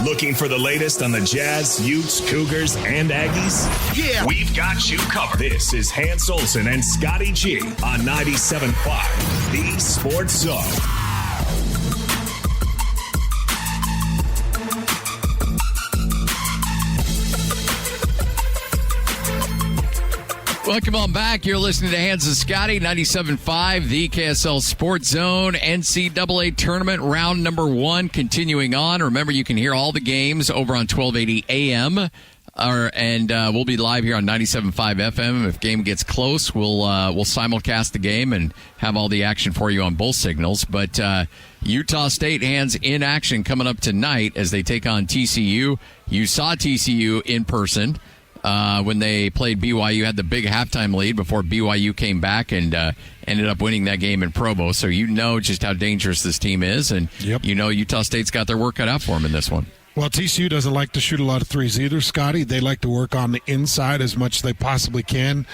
Looking for the latest on the Jazz, Utes, Cougars, and Aggies? Yeah, we've got you covered. This is Hans Olsen and Scotty G on 97.5, the Sports Zone. Welcome on back. You're listening to Hans and Scotty, 97.5, the KSL Sports Zone. NCAA Tournament round number 1 continuing on. Remember, you can hear all the games over on 1280 AM. And we'll be live here on 97.5 FM. If game gets close, we'll simulcast the game and have all the action for you on both signals. But Utah State Hands in action coming up tonight as they take on TCU. You saw TCU in person when they played BYU, had the big halftime lead before BYU came back and ended up winning that game in Provo. So you know just how dangerous this team is, and you know Utah State's got their work cut out for them in this one. Well, TCU doesn't like to shoot a lot of threes either, Scotty. They like to work on the inside as much as they possibly can,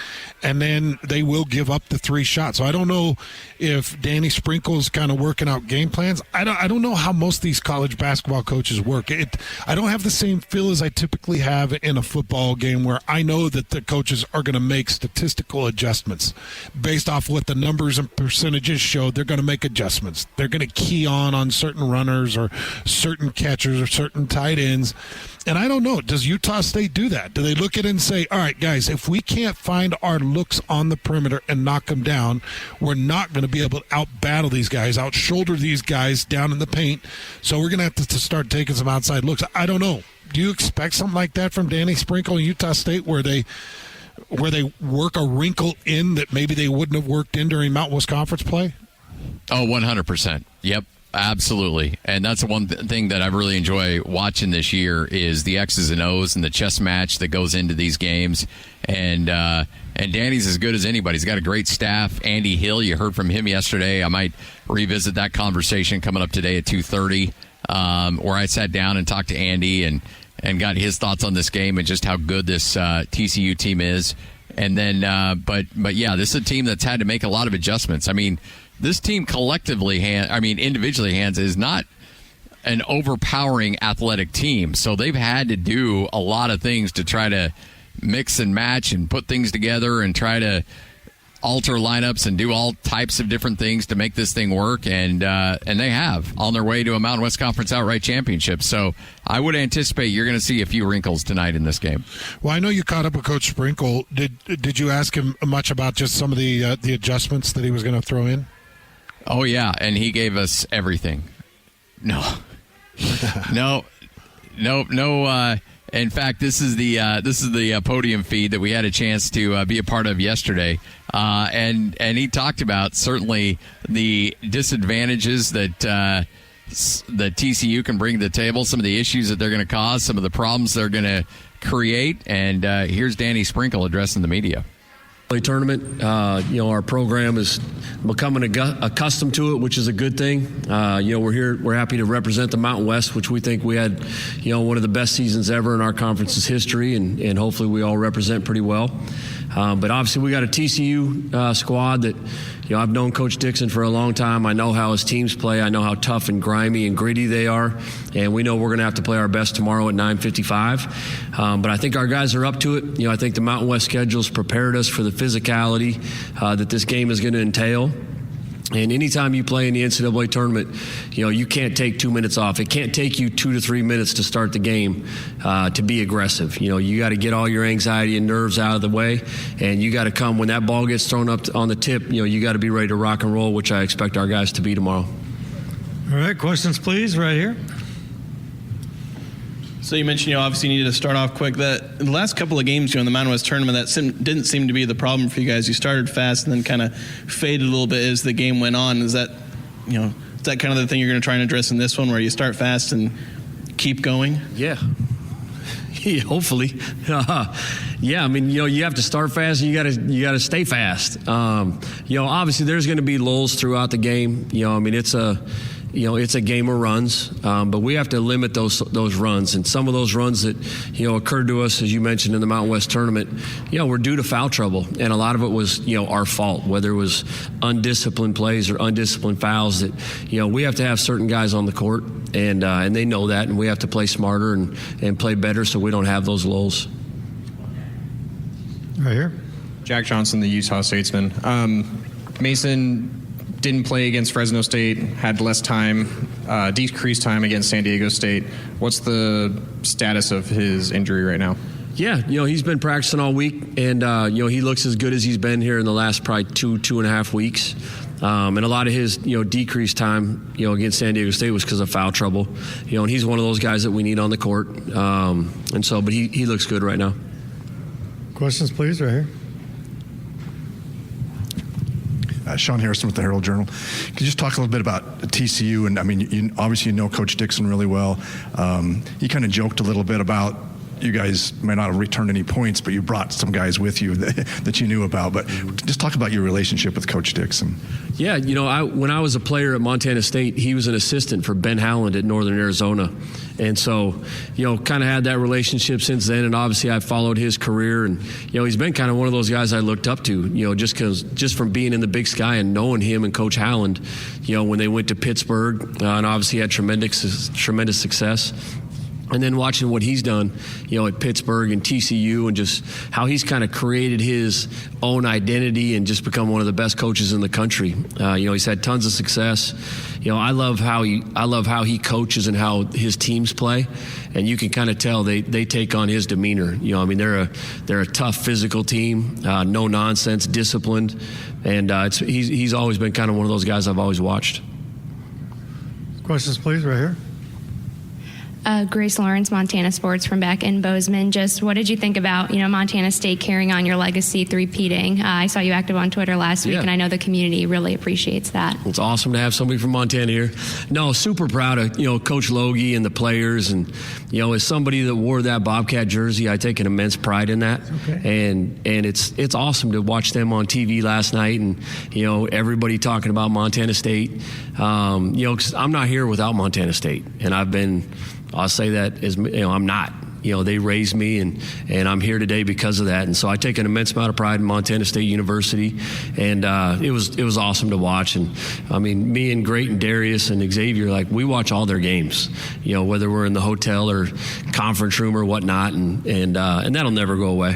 and then they will give up the 3 shots. So I don't know if Danny Sprinkle's kind of working out game plans. I don't know how most of these college basketball coaches work. I don't have the same feel as I typically have in a football game where I know that the coaches are going to make statistical adjustments based off what the numbers and percentages show. They're going to make adjustments. They're going to key on certain runners or certain catchers or certain tight ends. And I don't know, does Utah State do that? Do they look at it and say, all right, guys, if we can't find our looks on the perimeter and knock them down, we're not going to be able to out-battle these guys, out-shoulder these guys down in the paint, so we're going to have to start taking some outside looks. I don't know. Do you expect something like that from Danny Sprinkle and Utah State where they work a wrinkle in that maybe they wouldn't have worked in during Mountain West Conference play? Oh, 100%. Yep. Absolutely. And that's the one thing that I really enjoy watching this year is the X's and O's and the chess match that goes into these games. And Danny's as good as anybody. He's got a great staff. Andy Hill, you heard from him yesterday. I might revisit that conversation coming up today at 2:30, where I sat down and talked to Andy and got his thoughts on this game and just how good this TCU team is. And then, but yeah, this is a team that's had to make a lot of adjustments. I mean, this team collectively, individually, Hans, is not an overpowering athletic team. So they've had to do a lot of things to try to mix and match and put things together and try to alter lineups and do all types of different things to make this thing work. And they have on their way to a Mountain West Conference outright championship. So I would anticipate you're going to see a few wrinkles tonight in this game. Well, I know you caught up with Coach Sprinkle. Did you ask him much about just some of the adjustments that he was going to throw in? Oh, yeah, and he gave us everything. No. In fact, this is the podium feed that we had a chance to be a part of yesterday, and he talked about certainly the disadvantages that TCU can bring to the table, some of the issues that they're going to cause, some of the problems they're going to create, and here's Danny Sprinkle addressing the media. Tournament, our program is becoming accustomed to it, which is a good thing. We're happy to represent the Mountain West, which we think we had, one of the best seasons ever in our conference's history, and hopefully we all represent pretty well. But obviously we got a TCU squad that, I've known Coach Dixon for a long time. I know how his teams play. I know how tough and grimy and gritty they are. And we know we're going to have to play our best tomorrow at 9:55. But I think our guys are up to it. I think the Mountain West schedule's prepared us for the physicality that this game is going to entail. And anytime you play in the NCAA tournament, you can't take 2 minutes off. It can't take you 2 to 3 minutes to start the game to be aggressive. You got to get all your anxiety and nerves out of the way, and you got to come when that ball gets thrown up on the tip. You got to be ready to rock and roll, which I expect our guys to be tomorrow. All right, questions, please, right here. So you mentioned you obviously needed to start off quick. The last couple of games in the Mountain West tournament, that didn't seem to be the problem for you guys. You started fast and then kind of faded a little bit as the game went on. Is that kind of the thing you're going to try and address in this one, where you start fast and keep going? Yeah. Hopefully. You have to start fast and you got to stay fast. Obviously there's going to be lulls throughout the game. it's a game of runs, but we have to limit those runs. And some of those runs that, occurred to us, as you mentioned, in the Mountain West tournament, were due to foul trouble. And a lot of it was, our fault, whether it was undisciplined plays or undisciplined fouls that, we have to have certain guys on the court, and they know that, and we have to play smarter and play better so we don't have those lulls. Right here. Jack Johnson, the Utah Statesman. Mason didn't play against Fresno State, had less time, decreased time against San Diego State. What's the status of his injury right now? Yeah, he's been practicing all week, and, he looks as good as he's been here in the last probably 2.5 weeks. And a lot of his, decreased time, against San Diego State was because of foul trouble. And he's one of those guys that we need on the court. But he looks good right now. Questions, please, right here. Sean Harrison with the Herald Journal. Could you just talk a little bit about TCU? And I mean, you obviously know Coach Dixon really well. He kind of joked a little bit about you guys might not have returned any points, but you brought some guys with you that you knew about. But just talk about your relationship with Coach Dixon. Yeah, when I was a player at Montana State, he was an assistant for Ben Howland at Northern Arizona. And so, kind of had that relationship since then. And obviously I followed his career, and, he's been kind of one of those guys I looked up to, just from being in the Big Sky and knowing him and Coach Howland, when they went to Pittsburgh, and obviously had tremendous success. And then watching what he's done, at Pittsburgh and TCU, and just how he's kind of created his own identity and just become one of the best coaches in the country. He's had tons of success. I love how he coaches and how his teams play, and you can kind of tell they take on his demeanor. They're a tough physical team, no nonsense, disciplined, and he's always been kind of one of those guys I've always watched. Questions, please, right here. Grace Lawrence, Montana Sports from back in Bozeman. Just what did you think about, Montana State carrying on your legacy, three-peating? I saw you active on Twitter last week, and I know the community really appreciates that. It's awesome to have somebody from Montana here. No, super proud of, Coach Logie and the players. And, as somebody that wore that Bobcat jersey, I take an immense pride in that. Okay. And it's awesome to watch them on TV last night and, everybody talking about Montana State. 'Cause I'm not here without Montana State. And I'll say that as I'm not. They raised me, and I'm here today because of that. And so I take an immense amount of pride in Montana State University, and it was awesome to watch. And I mean, me and Great and Darius and Xavier, we watch all their games. Whether we're in the hotel or conference room or whatnot, and that'll never go away.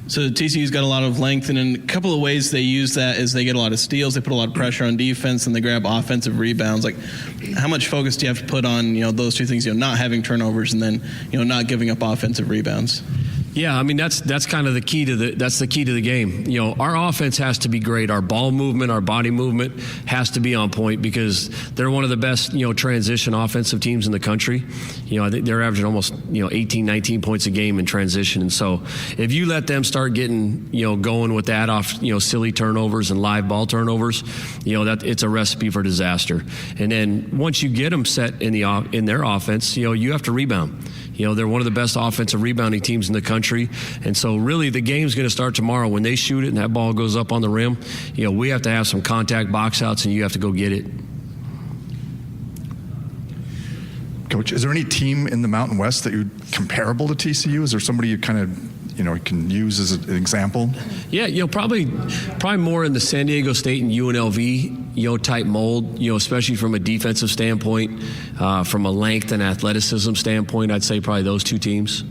So TCU's got a lot of length, and in a couple of ways they use that is they get a lot of steals, they put a lot of pressure on defense, and they grab offensive rebounds. How much focus do you have to put on those two things? Not having turnovers and then not giving up offensive rebounds. Yeah, I mean that's kind of the key to the game. Our offense has to be great. Our ball movement, our body movement has to be on point because they're one of the best transition offensive teams in the country. I think they're averaging almost 18, 19 points a game in transition. And so if you let them start getting going with that off silly turnovers and live ball turnovers, that it's a recipe for disaster. And then once you get them set in their offense, you have to rebound. They're one of the best offensive rebounding teams in the country. And so really the game's going to start tomorrow. When they shoot it and that ball goes up on the rim, we have to have some contact box outs and you have to go get it. Coach, is there any team in the Mountain West that you're comparable to TCU? Is there somebody you kind of can use as an example? Yeah, probably more in the San Diego State and UNLV, type mold, especially from a defensive standpoint, from a length and athleticism standpoint. I'd say probably those two teams.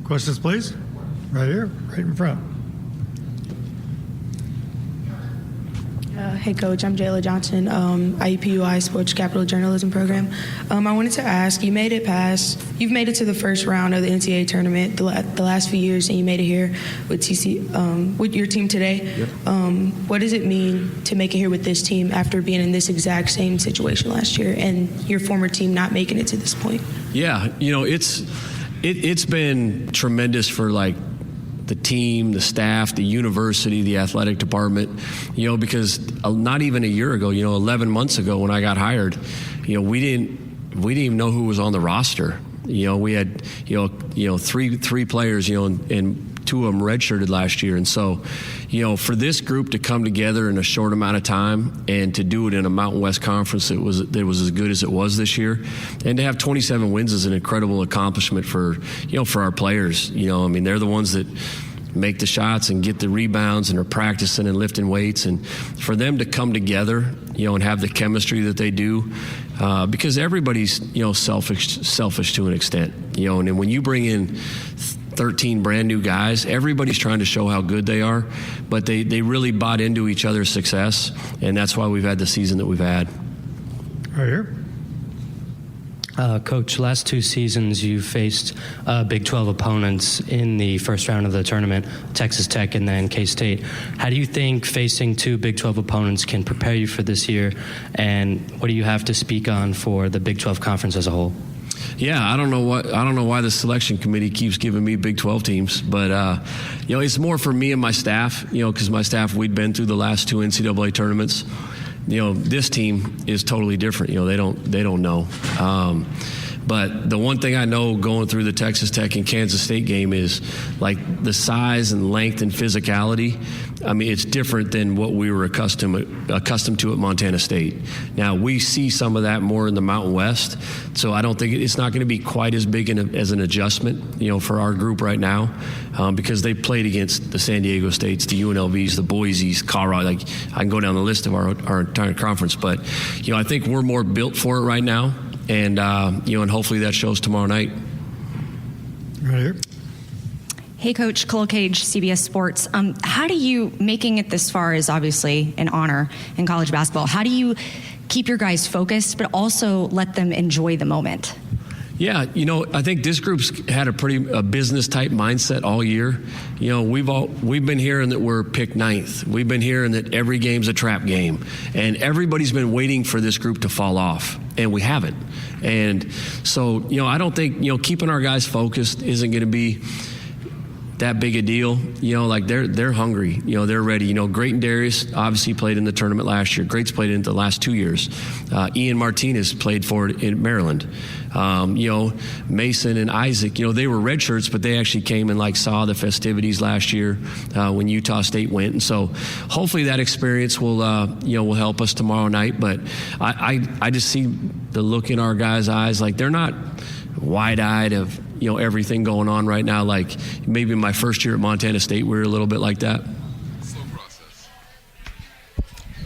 Questions, please. Right here, right in front. Hey, Coach, I'm Jayla Johnson, IUPUI Sports Capital Journalism Program. I wanted to ask, you've made it to the first round of the NCAA tournament the last few years, and you made it here with TCU, with your team today. Yep. What does it mean to make it here with this team after being in this exact same situation last year and your former team not making it to this point? Yeah, it's been tremendous for the team, the staff, the university, the athletic department, because not even a year ago, 11 months ago when I got hired, we didn't even know who was on the roster. We had, three players, and two of them redshirted last year. And so, for this group to come together in a short amount of time and to do it in a Mountain West Conference that was as good as it was this year, and to have 27 wins is an incredible accomplishment for our players. They're the ones that make the shots and get the rebounds and are practicing and lifting weights, and for them to come together, and have the chemistry that they do, because everybody's, selfish to an extent, and then when you bring in 13 brand new guys, everybody's trying to show how good they are, but they really bought into each other's success, and that's why we've had the season that we've had. Right here. Coach, last two seasons you faced Big 12 opponents in the first round of the tournament, Texas Tech and then K-State. How do you think facing two Big 12 opponents can prepare you for this year, and what do you have to speak on for the Big 12 conference as a whole? Yeah, I don't know why the selection committee keeps giving me Big 12 teams, but it's more for me and my staff, because my staff, we'd been through the last two NCAA tournaments. This team is totally different. They don't know. But the one thing I know going through the Texas Tech and Kansas State game is like the size and length and physicality. It's different than what we were accustomed to at Montana State. Now we see some of that more in the Mountain West, so I don't think it's not going to be quite as big as an adjustment, for our group right now, because they played against the San Diego States, the UNLVs, the Boise's, Colorado. Like I can go down the list of our entire conference, but I think we're more built for it right now. And and hopefully that shows tomorrow night. Right here. Hey, Coach, Cole Cage, CBS Sports. How do you, making it this far is obviously an honor in college basketball, how do you keep your guys focused but also let them enjoy the moment? Yeah, I think this group's had a business type mindset all year. We've been hearing that we're picked ninth. We've been hearing that every game's a trap game, and everybody's been waiting for this group to fall off, and we haven't. And so, I don't think keeping our guys focused isn't going to be that big a deal. They're hungry. They're ready. Great and Darius obviously played in the tournament last year. Great's played in the last 2 years. Ian Martinez played for it in Maryland. Mason and Isaac, they were red shirts, but they actually came and saw the festivities last year when Utah State went. And so hopefully that experience will help us tomorrow night. But I just see the look in our guys' eyes, like they're not wide-eyed of everything going on right now. Like maybe my first year at Montana State, we were a little bit like that. Slow process.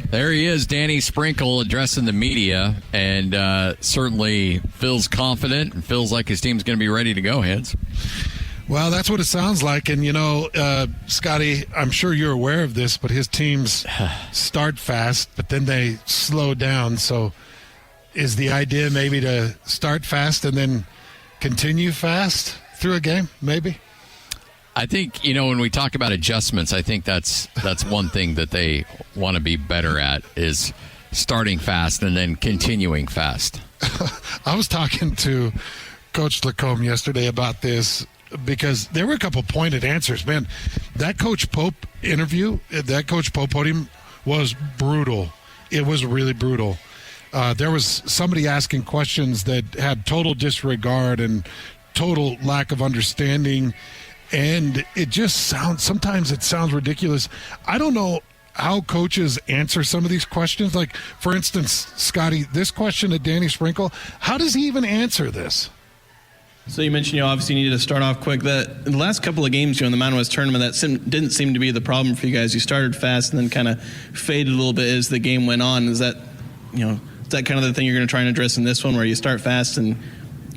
There he is, Danny Sprinkle, addressing the media, and certainly feels confident and feels like his team's going to be ready to go, Hans. Well, that's what it sounds like. And, Scotty, I'm sure you're aware of this, but his teams start fast, but then they slow down. So is the idea maybe to start fast and then continue fast through a game, maybe? I think, when we talk about adjustments, I think that's one thing that they want to be better at is starting fast and then continuing fast. I was talking to Coach Lacombe yesterday about this because there were a couple pointed answers. Man, that Coach Pope interview, that Coach Pope podium was brutal. It was really brutal. There was somebody asking questions that had total disregard and total lack of understanding, and sometimes it sounds ridiculous. I don't know how coaches answer some of these questions. Like, for instance, Scotty, this question at Danny Sprinkle, how does he even answer this? So you mentioned you obviously needed to start off quick. The last couple of games in the Mountain West tournament, that didn't seem to be the problem for you guys. You started fast and then kind of faded a little bit as the game went on. Is that kind of the thing you're going to try and address in this one, where you start fast and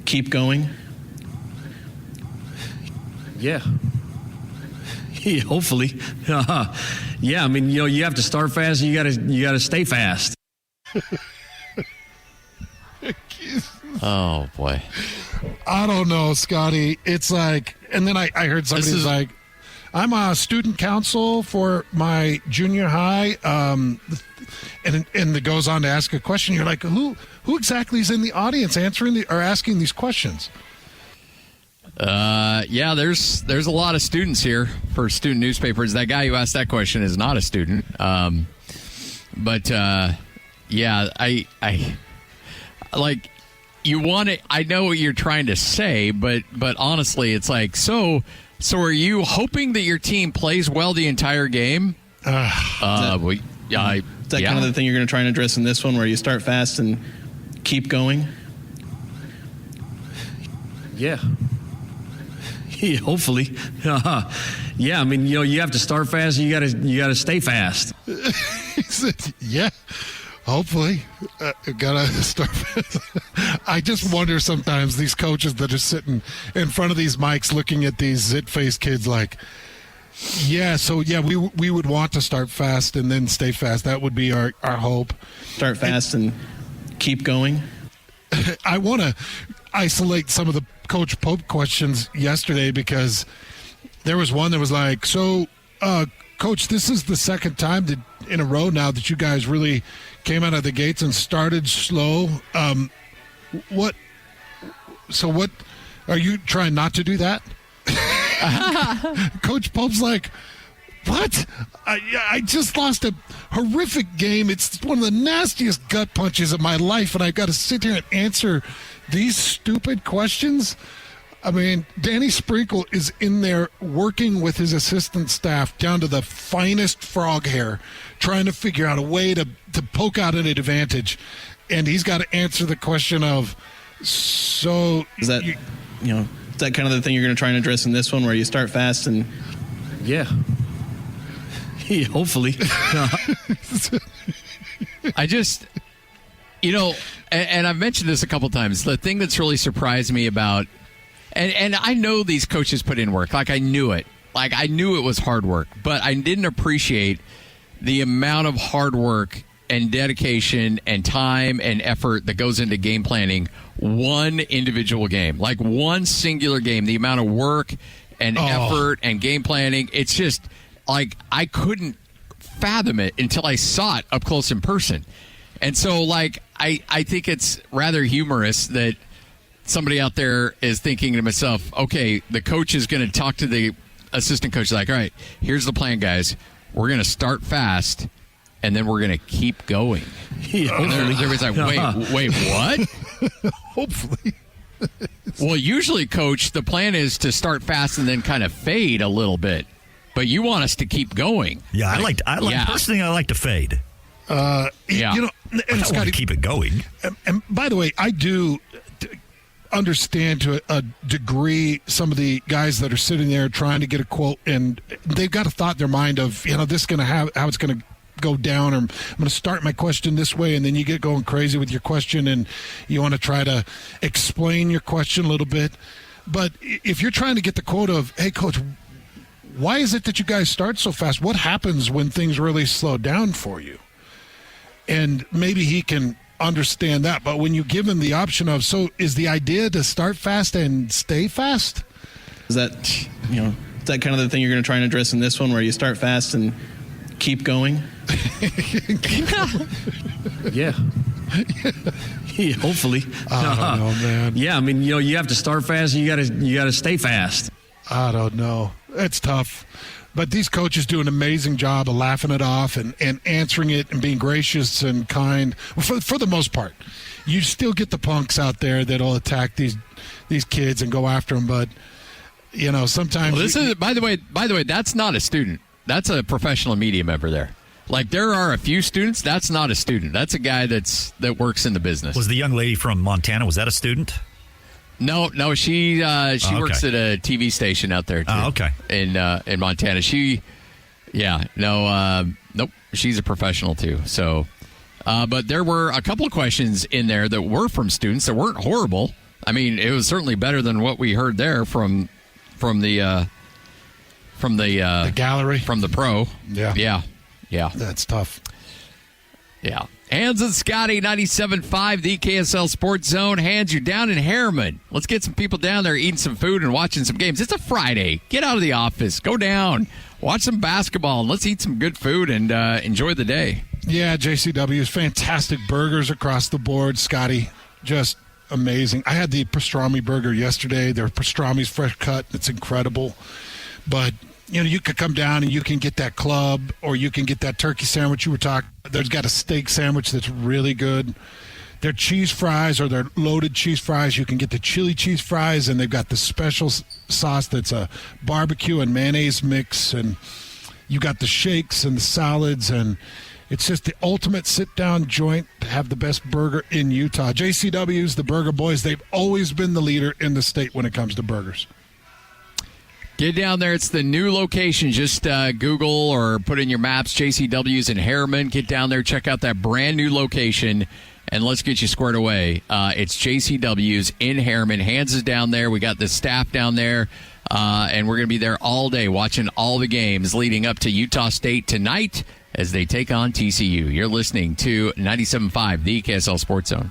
keep going? Yeah. Hopefully. Yeah, you have to start fast and you got to stay fast. Oh, boy. I don't know, Scotty. It's like, and then I heard somebody's like, I'm a student council for my junior high, and it goes on to ask a question. You're like, who exactly is in the audience answering or asking these questions? Yeah, there's a lot of students here for student newspapers. That guy who asked that question is not a student. But yeah, I like, you want it. I know what you're trying to say, but honestly, it's like, so So are you hoping that your team plays well the entire game? Is that kind of the thing you're going to try and address in this one, where you start fast and keep going? Yeah. Hopefully. Yeah, I mean, you have to start fast and you gotta stay fast. Yeah. Hopefully, gotta start. I just wonder sometimes these coaches that are sitting in front of these mics looking at these zit-faced kids like, we would want to start fast and then stay fast. That would be our hope. Start fast and keep going. I want to isolate some of the Coach Pope questions yesterday because there was one that was like, so, Coach, this is the second time in a row now that you guys really came out of the gates and started slow. What are you trying not to do that? Coach Pope's like, what? I just lost a horrific game. It's one of the nastiest gut punches of my life, and I've got to sit here and answer these stupid questions. I mean, Danny Sprinkle is in there working with his assistant staff down to the finest frog hair, trying to figure out a way to poke out an advantage. And he's got to answer the question of, so... Is that kind of the thing you're going to try and address in this one, where you start fast and... Yeah. Hopefully. I just... and I've mentioned this a couple times, the thing that's really surprised me about... And I know these coaches put in work. Like, I knew it. Like, I knew it was hard work. But I didn't appreciate the amount of hard work and dedication and time and effort that goes into game planning one individual game. Like, one singular game. The amount of work and effort and game planning. It's just, like, I couldn't fathom it until I saw it up close in person. And so, like, I think it's rather humorous that somebody out there is thinking to myself, okay, the coach is going to talk to the assistant coach like, all right, here's the plan, guys. We're going to start fast, and then we're going to keep going. Everybody's like, wait, what? Hopefully. Well, usually, Coach, the plan is to start fast and then kind of fade a little bit. But you want us to keep going. Yeah, right? Personally, I like to fade. And I want to keep it going. And by the way, I do understand to a degree some of the guys that are sitting there trying to get a quote, and they've got a thought in their mind of, this is going to have how it's going to go down, or I'm going to start my question this way, and then you get going crazy with your question, and you want to try to explain your question a little bit. But if you're trying to get the quote of, hey, Coach, why is it that you guys start so fast? What happens when things really slow down for you? And maybe he can understand that. But when you give him the option of, so is the idea to start fast and stay fast? Is that kind of the thing you're going to try and address in this one, where you start fast and keep going? Yeah. Hopefully. I don't know, man. Yeah, I mean, you have to start fast and you gotta stay fast. I don't know. It's tough. But these coaches do an amazing job of laughing it off and answering it and being gracious and kind. For the most part, you still get the punks out there that'll attack these kids and go after them. But sometimes. Well, by the way, that's not a student. That's a professional media member there. Like, there are a few students. That's not a student. That's a guy that works in the business. Was the young lady from Montana? Was that a student? No, she works at a TV station out there too. Oh, okay. In Montana. Nope. She's a professional too. So, but there were a couple of questions in there that were from students that weren't horrible. I mean, it was certainly better than what we heard there from the gallery, from the pro. Yeah. That's tough. Yeah. Hans and Scotty, 97.5, the KSL Sports Zone. Hans, you're down in Harriman. Let's get some people down there eating some food and watching some games. It's a Friday. Get out of the office. Go down. Watch some basketball, and let's eat some good food and enjoy the day. Yeah, JCW's fantastic burgers across the board. Scotty, just amazing. I had the pastrami burger yesterday. Their pastrami's fresh cut. It's incredible. But you could come down and you can get that club, or you can get that turkey sandwich you were talking about. There's got a steak sandwich that's really good. their cheese fries or their loaded cheese fries. You can get the chili cheese fries, and they've got the special sauce that's a barbecue and mayonnaise mix, and you got the shakes and the salads, and it's just the ultimate sit-down joint to have the best burger in Utah. JCW's, the Burger Boys, they've always been the leader in the state when it comes to burgers. Get down there. It's the new location. Just Google or put in your maps, JCW's in Harriman. Get down there, check out that brand new location, and let's get you squared away. It's JCW's in Harriman. Hans is down there. We got the staff down there, and we're going to be there all day watching all the games leading up to Utah State tonight as they take on TCU. You're listening to 97.5, the KSL Sports Zone.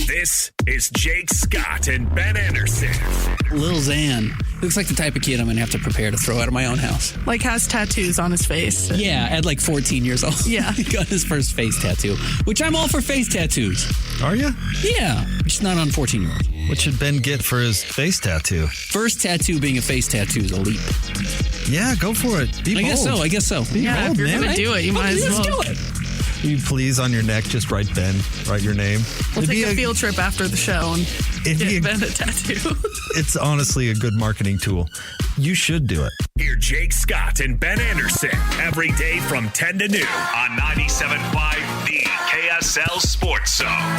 This is Jake Scott and Ben Anderson. Lil Xan looks like the type of kid I'm going to have to prepare to throw out of my own house. Like has tattoos on his face. Yeah, at like 14 years old. Yeah. He got his first face tattoo, which I'm all for face tattoos. Are you? Yeah, just not on 14-year-olds. What should Ben get for his face tattoo? First tattoo being a face tattoo is a leap. Yeah, go for it. Be bold. I guess so. Be bold, if you're man. going to do it, you might as well. Let's do it. Will you please on your neck just write Ben, write your name? We'll take a field trip after the show and get Ben a tattoo. It's honestly a good marketing tool. You should do it. Hear Jake Scott and Ben Anderson every day from 10 to noon on 97.5 The KSL Sports Zone.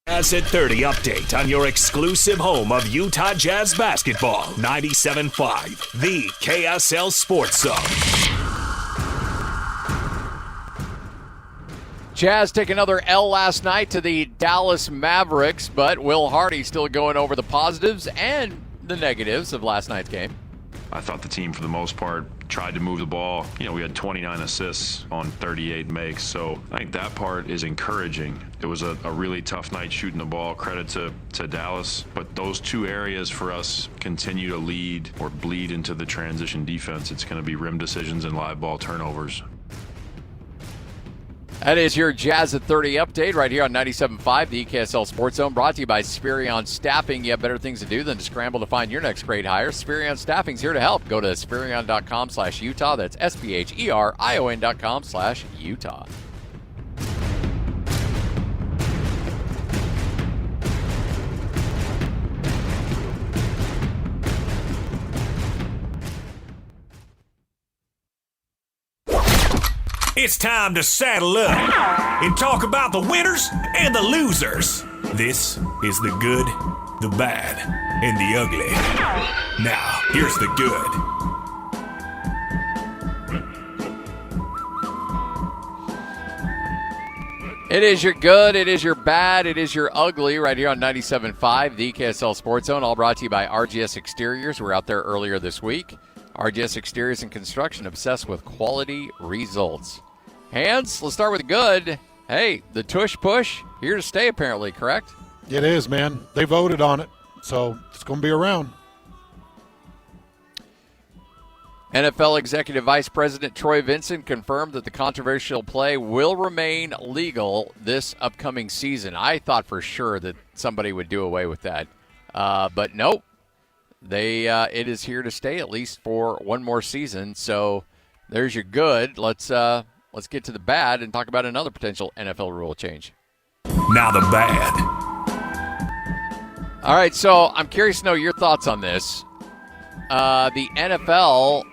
Jazz at 30 update on your exclusive home of Utah Jazz basketball. 97.5 The KSL Sports Zone. Jazz take another L last night to the Dallas Mavericks, but Will Hardy still going over the positives and the negatives of last night's game. I thought the team, for the most part, tried to move the ball. We had 29 assists on 38 makes, so I think that part is encouraging. It was a really tough night shooting the ball, credit to Dallas, but those two areas for us continue to lead or bleed into the transition defense. It's going to be rim decisions and live ball turnovers. That is your Jazz at 30 update right here on 97.5, the KSL Sports Zone, brought to you by Spirion Staffing. You have better things to do than to scramble to find your next great hire. Spirion Staffing's here to help. Go to Spirion.com/Utah. That's SPHERION.com/Utah. It's time to saddle up and talk about the winners and the losers. This is the good, the bad, and the ugly. Now, here's the good. It is your good, it is your bad, it is your ugly right here on 97.5, the KSL Sports Zone, all brought to you by RGS Exteriors. We were out there earlier this week. RGS Exteriors and Construction, obsessed with quality results. Hans, let's start with the good. Hey, the tush push, here to stay apparently, correct? It is, man. They voted on it, so it's going to be around. NFL Executive Vice President Troy Vincent confirmed that the controversial play will remain legal this upcoming season. I thought for sure that somebody would do away with that, but nope. It is here to stay at least for one more season. So there's your good. Let's get to the bad and talk about another potential NFL rule change. Now the bad. All right, so I'm curious to know your thoughts on this. The NFL,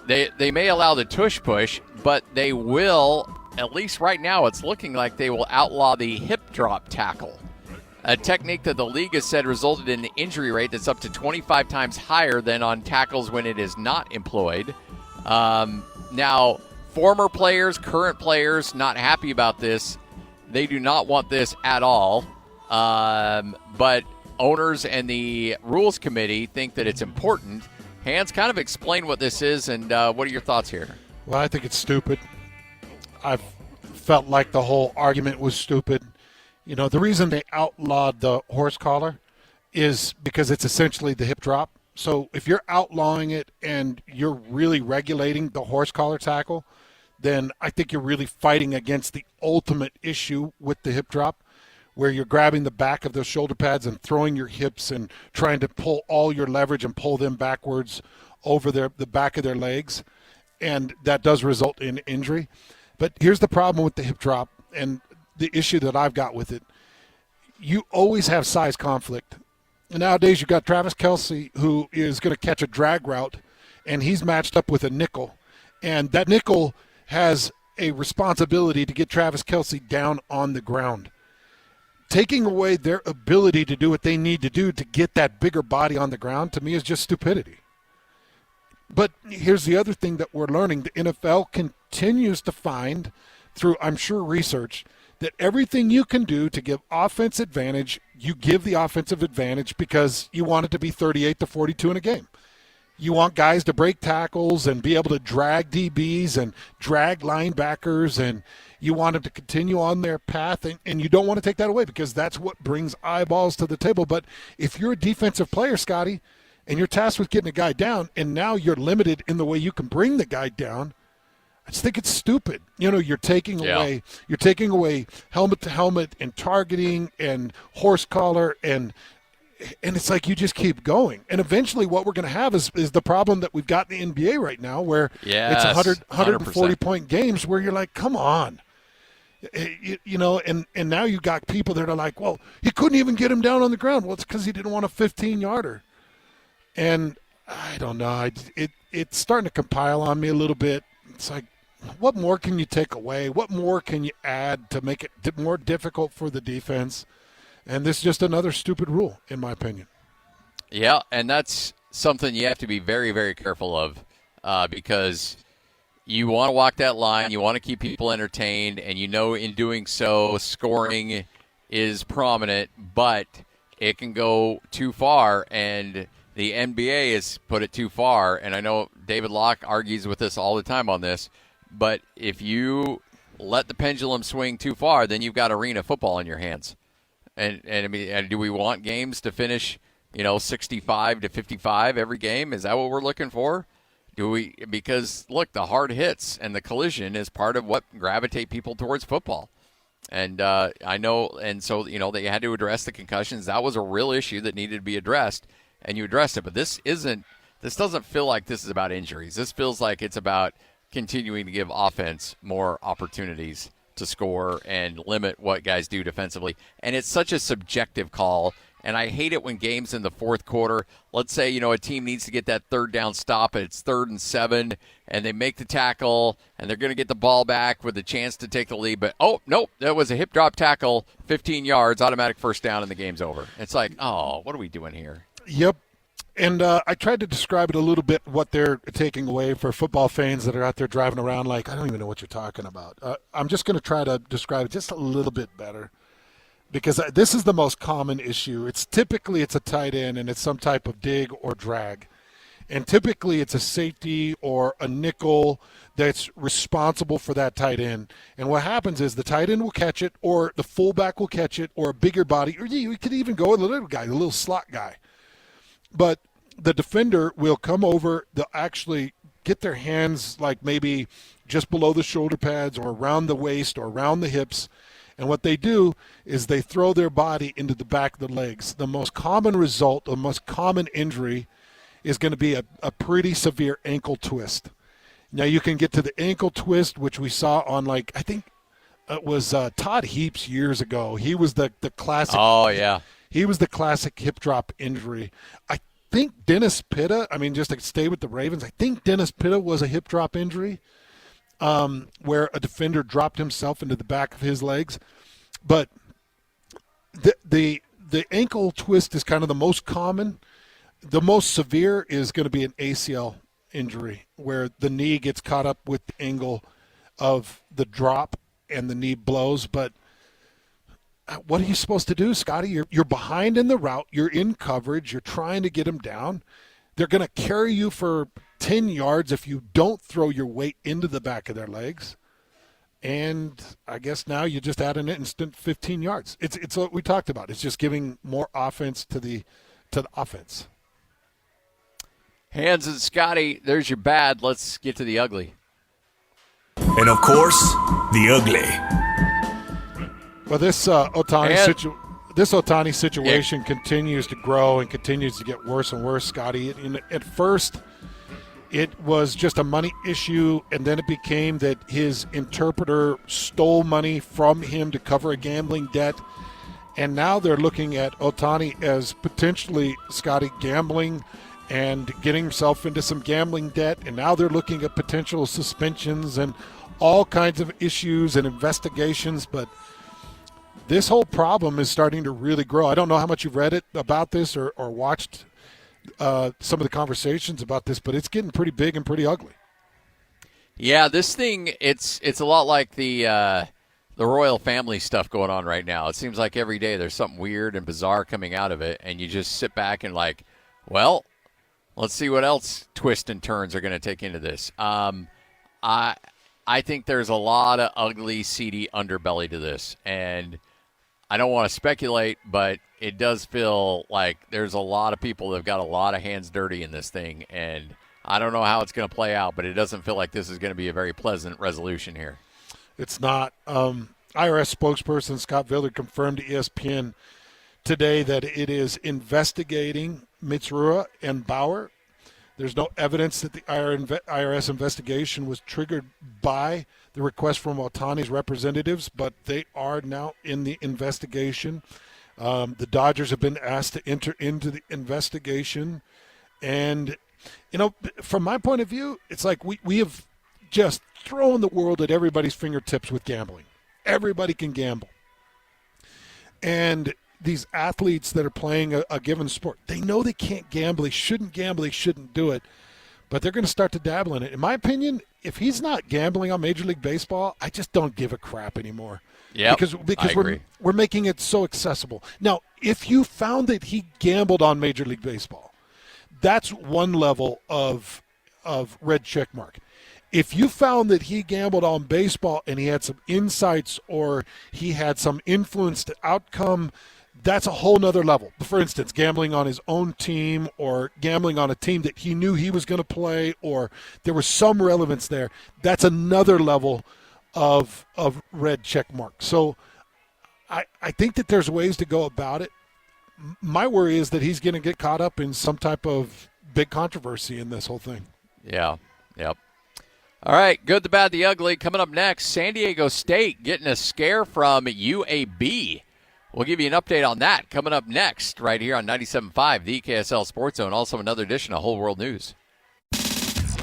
they may allow the tush push, but they will, at least right now, it's looking like they will outlaw the hip drop tackle. A technique that the league has said resulted in an injury rate that's up to 25 times higher than on tackles when it is not employed. Now, former players, current players, not happy about this. They do not want this at all. But owners and the rules committee think that it's important. Hans, kind of explain what this is and what are your thoughts here? Well, I think it's stupid. I've felt like the whole argument was stupid. The reason they outlawed the horse collar is because it's essentially the hip drop. So if you're outlawing it and you're really regulating the horse collar tackle, then I think you're really fighting against the ultimate issue with the hip drop, where you're grabbing the back of those shoulder pads and throwing your hips and trying to pull all your leverage and pull them backwards over the back of their legs. And that does result in injury. But here's the problem with the hip drop and the issue that I've got with it. You always have size conflict. And nowadays you've got Travis Kelce, who is going to catch a drag route, and he's matched up with a nickel. And that nickel has a responsibility to get Travis Kelce down on the ground. Taking away their ability to do what they need to do to get that bigger body on the ground, to me, is just stupidity. But here's the other thing that we're learning. The NFL continues to find, through, I'm sure, research, that everything you can do to give offense advantage, you give the offensive advantage because you want it to be 38-42 in a game. You want guys to break tackles and be able to drag DBs and drag linebackers, and you want them to continue on their path, and you don't want to take that away because that's what brings eyeballs to the table. But if you're a defensive player, Scotty, and you're tasked with getting a guy down, and now you're limited in the way you can bring the guy down, I just think it's stupid. You're taking away helmet to helmet and targeting and horse collar, and it's like you just keep going. And eventually what we're going to have is the problem that we've got in the NBA right now, where it's 140-point games where you're like, come on. And now you got people that are like, well, he couldn't even get him down on the ground. Well, it's because he didn't want a 15-yarder. And I don't know. It's starting to compile on me a little bit. It's like, what more can you take away? What more can you add to make it more difficult for the defense? And this is just another stupid rule, in my opinion. Yeah, and that's something you have to be very, very careful of because you want to walk that line. You want to keep people entertained, and in doing so, scoring is prominent, but it can go too far, and the NBA has put it too far. And I know David Locke argues with us all the time on this, but if you let the pendulum swing too far, then you've got arena football in your hands. And I mean, do we want games to finish, 65-55 every game? Is that what we're looking for? Because look, the hard hits and the collision is part of what gravitate people towards football. And I know, and so they had to address the concussions. That was a real issue that needed to be addressed, and you addressed it. But this doesn't feel like this is about injuries. This feels like it's about continuing to give offense more opportunities to score and limit what guys do defensively. And it's such a subjective call, and I hate it when games in the fourth quarter, let's say, a team needs to get that third down stop, and it's 3rd and 7, and they make the tackle, and they're going to get the ball back with a chance to take the lead, but, oh, nope, that was a hip drop tackle, 15 yards, automatic first down, and the game's over. It's like, oh, what are we doing here? Yep. And I tried to describe it a little bit, what they're taking away for football fans that are out there driving around like, I don't even know what you're talking about. I'm just going to try to describe it just a little bit better because this is the most common issue. It's a tight end, and it's some type of dig or drag. And typically it's a safety or a nickel that's responsible for that tight end. And what happens is the tight end will catch it, or the fullback will catch it, or a bigger body, or you could even go with the little guy, the little slot guy. But the defender will come over, they'll actually get their hands like maybe just below the shoulder pads or around the waist or around the hips. And what they do is they throw their body into the back of the legs. The most common result, the most common injury is going to be a pretty severe ankle twist. Now you can get to the ankle twist, which we saw on I think it was Todd Heaps years ago. He was the classic. Oh, yeah. He was the classic hip drop injury. I think Dennis Pitta, just to stay with the Ravens, I think Dennis Pitta was a hip drop injury where a defender dropped himself into the back of his legs. But the ankle twist is kind of the most common. The most severe is going to be an ACL injury where the knee gets caught up with the angle of the drop and the knee blows. But what are you supposed to do, Scotty? You're behind in the route. You're in coverage. You're trying to get them down. They're going to carry you for 10 yards if you don't throw your weight into the back of their legs. And I guess now you just add an instant 15 yards. It's what we talked about. It's just giving more offense to the offense. Hans and Scotty, there's your bad. Let's get to the ugly. And, of course, the ugly. Well, this Ohtani situation continues to grow and continues to get worse and worse, Scotty. At first, it was just a money issue, and then it became that his interpreter stole money from him to cover a gambling debt. And now they're looking at Ohtani as potentially, Scotty, gambling and getting himself into some gambling debt. And now they're looking at potential suspensions and all kinds of issues and investigations. But this whole problem is starting to really grow. I don't know how much you've read about this or watched some of the conversations about this, but it's getting pretty big and pretty ugly. Yeah, this thing, it's a lot like the royal family stuff going on right now. It seems like every day there's something weird and bizarre coming out of it, and you just sit back and like, well, let's see what else twists and turns are going to take into this. I think there's a lot of ugly, seedy underbelly to this, and I don't want to speculate, but it does feel like there's a lot of people that have got a lot of hands dirty in this thing, and I don't know how it's going to play out, but it doesn't feel like this is going to be a very pleasant resolution here. It's not. IRS spokesperson Scott Villard confirmed to ESPN today that it is investigating Mitsuru and Bauer. There's no evidence that the IRS investigation was triggered by the request from Ohtani's representatives, but they are now in the investigation. The Dodgers have been asked to enter into the investigation. And, you know, from my point of view, it's like we have just thrown the world at everybody's fingertips with gambling. Everybody can gamble. And these athletes that are playing a given sport, they know they can't gamble. They shouldn't gamble. They shouldn't do it. But they're going to start to dabble in it. In my opinion, if he's not gambling on Major League Baseball, I just don't give a crap anymore. Yeah, because we're making it so accessible. Now, if you found that he gambled on Major League Baseball, that's one level of red check mark. If you found that he gambled on baseball and he had some insights or he had some influence to outcome, that's a whole nother level. For instance, gambling on his own team or gambling on a team that he knew he was going to play or there was some relevance there, that's another level of red check mark. So I think that there's ways to go about it. My worry is that he's going to get caught up in some type of big controversy in this whole thing. Yeah, yep. All right, good, the bad, the ugly. Coming up next, San Diego State getting a scare from UAB. We'll give you an update on that coming up next right here on 97.5, the KSL Sports Zone. Also another edition of Whole World News.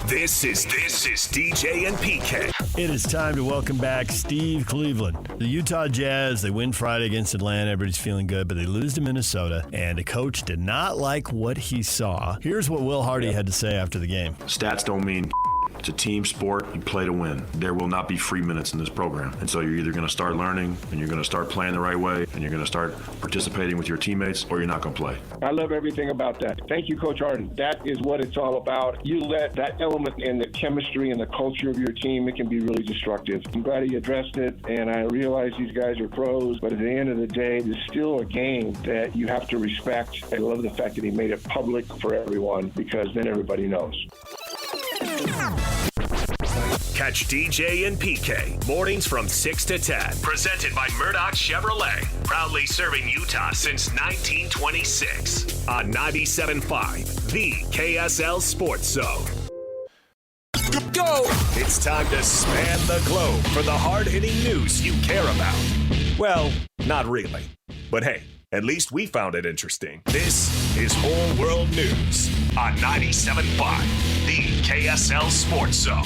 This is DJ and PK. It is time to welcome back Steve Cleveland. The Utah Jazz, they win Friday against Atlanta. Everybody's feeling good, but they lose to Minnesota, and the coach did not like what he saw. Here's what Will Hardy had to say after the game. Stats don't mean it's a team sport. You play to win. There will not be free minutes in this program. And so you're either going to start learning and you're going to start playing the right way and you're going to start participating with your teammates or you're not going to play. I love everything about that. Thank you, Coach Hardy. That is what it's all about. You let that element in the chemistry and the culture of your team, it can be really destructive. I'm glad he addressed it, and I realize these guys are pros, but at the end of the day, there's still a game that you have to respect. I love the fact that he made it public for everyone because then everybody knows. Catch DJ and PK mornings from 6 to 10. Presented by Murdoch Chevrolet. Proudly serving Utah since 1926. On 97.5, the KSL Sports Zone. Go! It's time to span the globe for the hard-hitting news you care about. Well, not really. But hey, at least we found it interesting. This is Whole World News on 97.5, the KSL Sports Zone.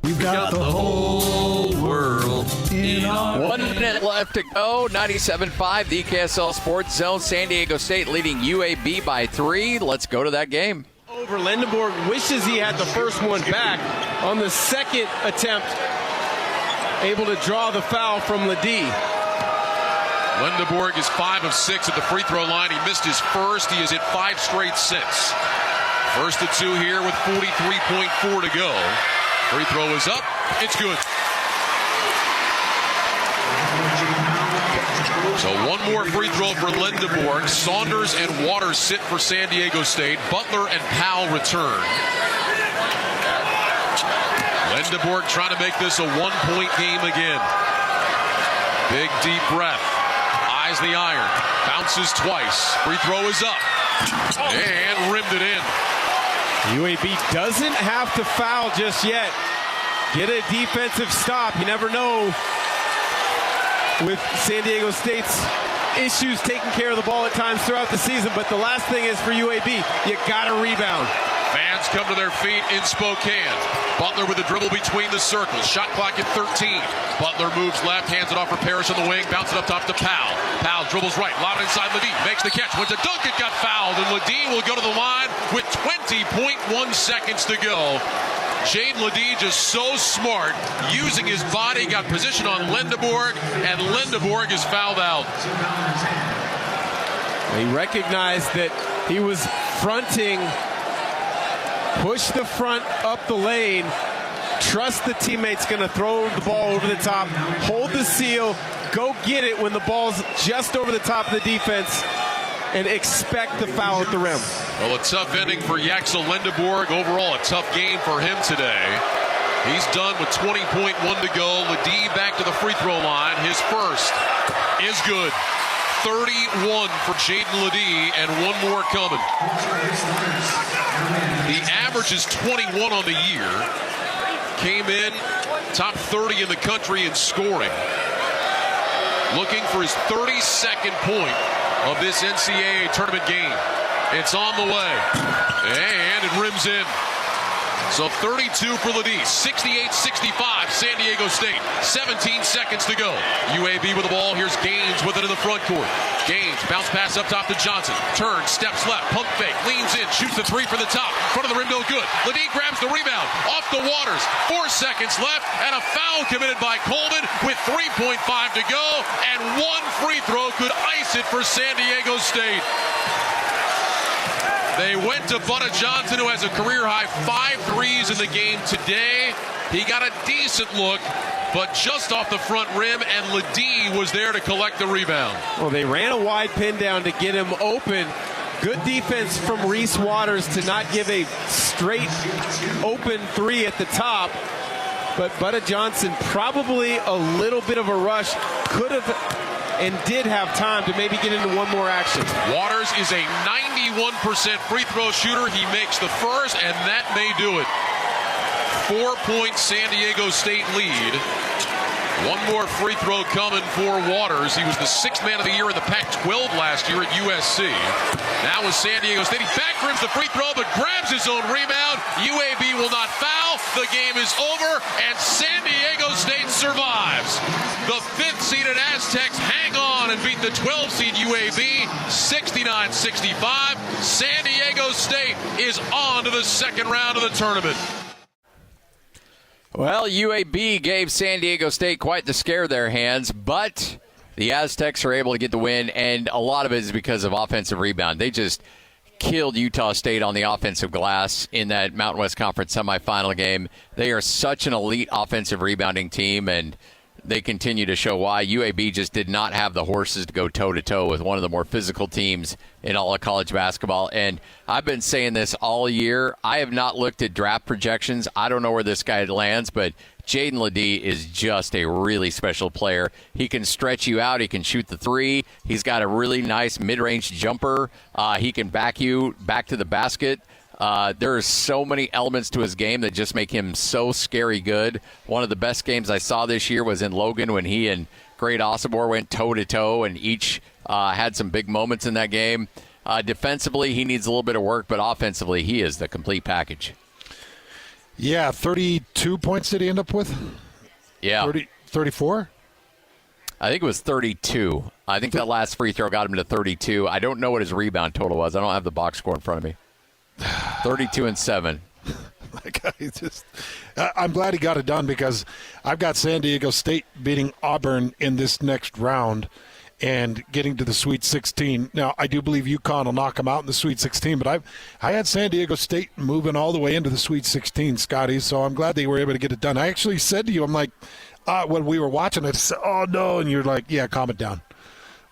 We've got the whole world in our 1 minute left to go. 97.5, the KSL Sports Zone. San Diego State leading UAB by 3. Let's go to that game. Over Lindenborg wishes he had the first one back. On the second attempt, able to draw the foul from Ledee. Lindenborg is 5 of 6 at the free throw line. He missed his first. He is at 5 straight since. First of 2 here with 43.4 to go. Free throw is up. It's good. So one more free throw for Lindenborg. Saunders and Waters sit for San Diego State. Butler and Powell return. Lindenborg trying to make this a one-point game again. Big deep breath. Eyes the iron. Bounces twice. Free throw is up. And rimmed it in. UAB doesn't have to foul just yet. Get a defensive stop. You never know with San Diego State's issues taking care of the ball at times throughout the season. But the last thing is for UAB, you got to rebound. Fans come to their feet in Spokane. Butler with a dribble between the circles. Shot clock at 13. Butler moves left, hands it off for Parrish on the wing, bounces it up top to Powell. Powell dribbles right, lob it inside Ledee, makes the catch. Went to dunk, it got fouled, and Ledee will go to the line with 20.1 seconds to go. Jaden Ledee just so smart, using his body, got position on Lindeborg, and Lindeborg is fouled out. He recognized that he was fronting. Push the front up the lane. Trust the teammate's going to throw the ball over the top. Hold the seal. Go get it when the ball's just over the top of the defense. And expect the foul at the rim. Well, a tough ending for Yaxel Lindeborg. Overall, a tough game for him today. He's done with 20.1 to go. Ledee back to the free throw line. His first is good. 31 for Jaden Ledee, and one more coming. The average is 21 on the year. Came in top 30 in the country in scoring. Looking for his 32nd point of this NCAA tournament game. It's on the way. And it rims in. So 32 for Ledee, 68-65, San Diego State. 17 seconds to go. UAB with the ball. Here's Gaines with it in the front court. Gaines, bounce pass up top to Johnson. Turns, steps left, pump fake, leans in, shoots the three from the top. Front of the rim, no good. Ledee grabs the rebound. Off the Waters. 4 seconds left, and a foul committed by Coleman with 3.5 to go. And one free throw could ice it for San Diego State. They went to Butta Johnson, who has a career-high 5 threes in the game today. He got a decent look, but just off the front rim, and Ledee was there to collect the rebound. Well, they ran a wide pin down to get him open. Good defense from Reese Waters to not give a straight open three at the top. But Butta Johnson, probably a little bit of a rush, could have and did have time to maybe get into one more action. Waters is a 91% free throw shooter. He makes the first, and that may do it. 4-point San Diego State lead. One more free throw coming for Waters. He was the 6th man of the year in the Pac-12 last year at USC. Now with San Diego State, he back rims the free throw, but grabs his own rebound. UAB will not foul. The game is over, and San Diego State survives. The 5th-seeded Aztecs hang on and beat the 12-seed UAB 69-65. San Diego State is on to the second round of the tournament. Well, UAB gave San Diego State quite the scare there, Hands, but the Aztecs are able to get the win, and a lot of it is because of offensive rebound. They just killed Utah State on the offensive glass in that Mountain West Conference semifinal game. They are such an elite offensive rebounding team, and they continue to show why. UAB just did not have the horses to go toe-to-toe with one of the more physical teams in all of college basketball. And I've been saying this all year. I have not looked at draft projections. I don't know where this guy lands, but Jaden Ledee is just a really special player. He can stretch you out. He can shoot the three. He's got a really nice mid-range jumper. He can back you back to the basket. There are so many elements to his game that just make him so scary good. One of the best games I saw this year was in Logan when he and Great Osobor went toe-to-toe, and each had some big moments in that game. Defensively, he needs a little bit of work, but offensively, he is the complete package. Yeah, 32 points did he end up with? Yeah. 34? I think it was 32. I think that last free throw got him to 32. I don't know what his rebound total was. I don't have the box score in front of me. 32 and 7. I'm glad he got it done because I've got San Diego State beating Auburn in this next round and getting to the Sweet 16. Now, I do believe UConn will knock them out in the Sweet 16, but I had San Diego State moving all the way into the Sweet 16, Scotty, so I'm glad they were able to get it done. I actually said to you, I'm like, when we were watching it, I said, oh, no, and you're like, yeah, calm it down.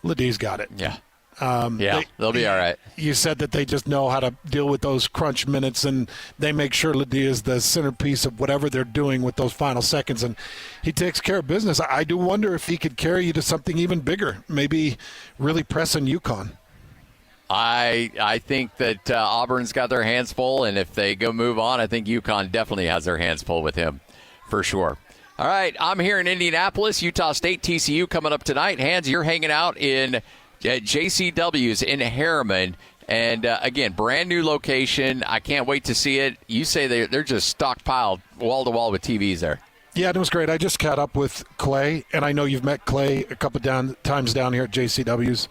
Ledee's got it. Yeah. They'll be all right. You said that they just know how to deal with those crunch minutes, and they make sure Ledee is the centerpiece of whatever they're doing with those final seconds, and he takes care of business. I do wonder if he could carry you to something even bigger, maybe really pressing UConn. I think that Auburn's got their hands full, and if they go move on, I think UConn definitely has their hands full with him, for sure. All right, I'm here in Indianapolis, Utah State, TCU coming up tonight. Hans, you're hanging out in JCW's in Harriman. And, again, brand new location. I can't wait to see it. You say they're just stockpiled wall-to-wall with TVs there. Yeah, it was great. I just caught up with Clay, and I know you've met Clay a couple times down here at JCW's.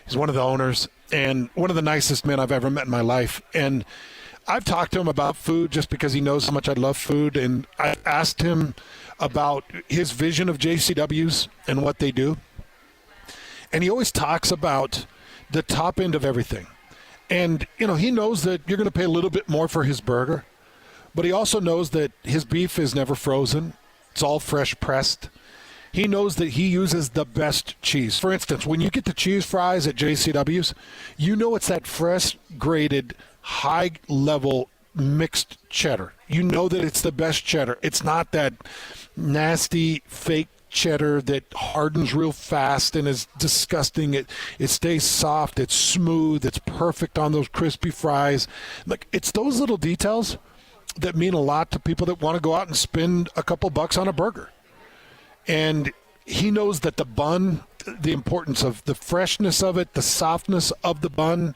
He's one of the owners and one of the nicest men I've ever met in my life. And I've talked to him about food just because he knows how much I love food. And I asked him about his vision of JCW's and what they do. And he always talks about the top end of everything. And, he knows that you're going to pay a little bit more for his burger, but he also knows that his beef is never frozen. It's all fresh pressed. He knows that he uses the best cheese. For instance, when you get the cheese fries at JCW's, it's that fresh grated, high-level mixed cheddar. You know that it's the best cheddar. It's not that nasty, fake cheddar that hardens real fast and is disgusting. It stays soft, it's smooth, it's perfect on those crispy fries. Like, it's those little details that mean a lot to people that want to go out and spend a couple bucks on a burger. And he knows that the bun, the importance of the freshness of it, the softness of the bun,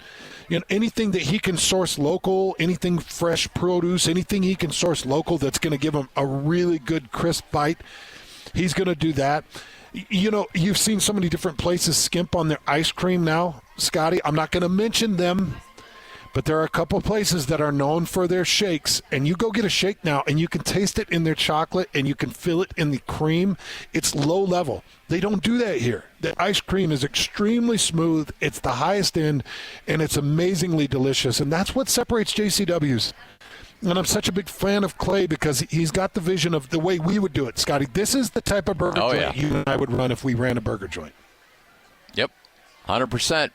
anything that he can source local, anything fresh produce, anything he can source local that's going to give him a really good crisp bite, he's going to do that. You've seen so many different places skimp on their ice cream now, Scotty. I'm not going to mention them, but there are a couple places that are known for their shakes. And you go get a shake now, and you can taste it in their chocolate, and you can feel it in the cream. It's low level. They don't do that here. The ice cream is extremely smooth. It's the highest end, and it's amazingly delicious. And that's what separates JCW's. And I'm such a big fan of Clay because he's got the vision of the way we would do it, Scotty. This is the type of burger joint you and I would run if we ran a burger joint. Yep, 100%.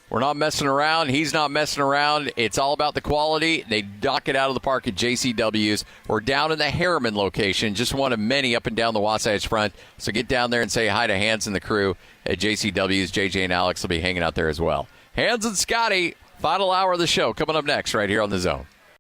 We're not messing around. He's not messing around. It's all about the quality. They knock it out of the park at JCW's. We're down in the Harriman location, just one of many up and down the Wasatch Front. So get down there and say hi to Hans and the crew at JCW's. JJ and Alex will be hanging out there as well. Hans and Scotty, final hour of the show coming up next right here on The Zone.